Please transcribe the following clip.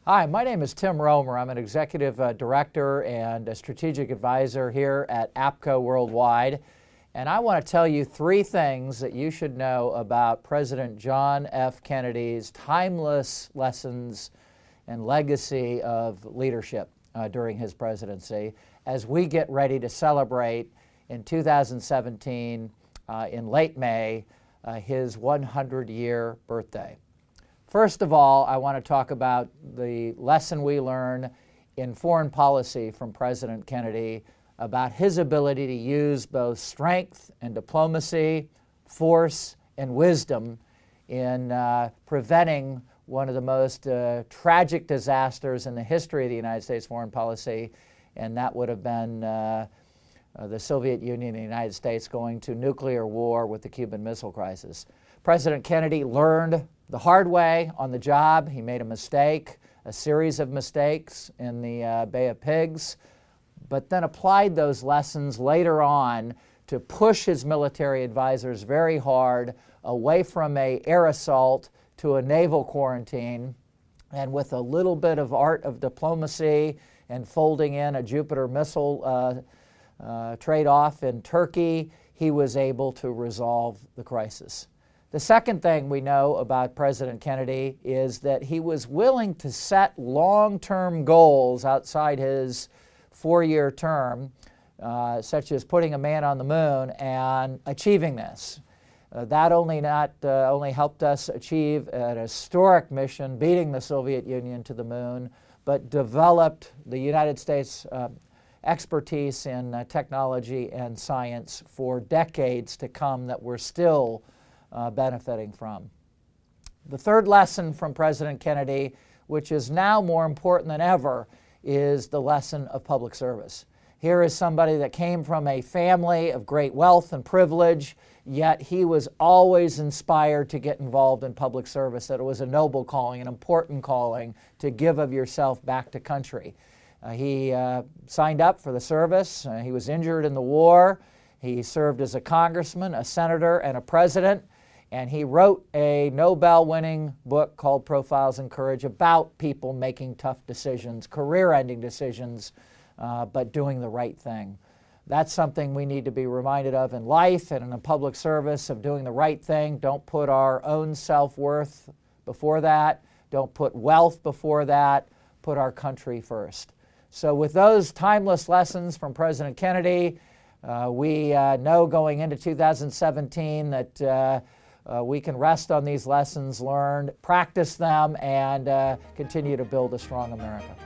Hi, my name is Tim Roemer. I'm an executive director and a strategic advisor here at APCO Worldwide. And I want to tell you three things that you should know about President John F. Kennedy's timeless lessons and legacy of leadership during his presidency as we get ready to celebrate in 2017, in late May, his 100-year birthday. First of all, I want to talk about the lesson we learn in foreign policy from President Kennedy about his ability to use both strength and diplomacy, force and wisdom in preventing one of the most tragic disasters in the history of the United States foreign policy, and that would have been the Soviet Union and the United States going to nuclear war with the Cuban Missile Crisis. President Kennedy learned the hard way on the job. He made a mistake, a series of mistakes in the Bay of Pigs, but then applied those lessons later on to push his military advisors very hard away from an air assault to a naval quarantine. And with a little bit of art of diplomacy and folding in a Jupiter missile trade-off in Turkey, he was able to resolve the crisis. The second thing we know about President Kennedy is that he was willing to set long-term goals outside his four-year term, such as putting a man on the moon and achieving this. That only helped us achieve an historic mission, beating the Soviet Union to the moon, but developed the United States expertise in technology and science for decades to come that we're still benefiting from. The third lesson from President Kennedy, which is now more important than ever, is the lesson of public service. Here is somebody that came from a family of great wealth and privilege, yet he was always inspired to get involved in public service, that it was a noble calling, an important calling to give of yourself back to country. He signed up for the service. He was injured in the war. He served as a congressman, a senator, and a president. And he wrote a Nobel-winning book called Profiles in Courage about people making tough decisions, career-ending decisions, but doing the right thing. That's something we need to be reminded of in life and in the public service, of doing the right thing. Don't put our own self-worth before that. Don't put wealth before that. Put our country first. So with those timeless lessons from President Kennedy, we know going into 2017 that we can rest on these lessons learned, practice them, and continue to build a strong America.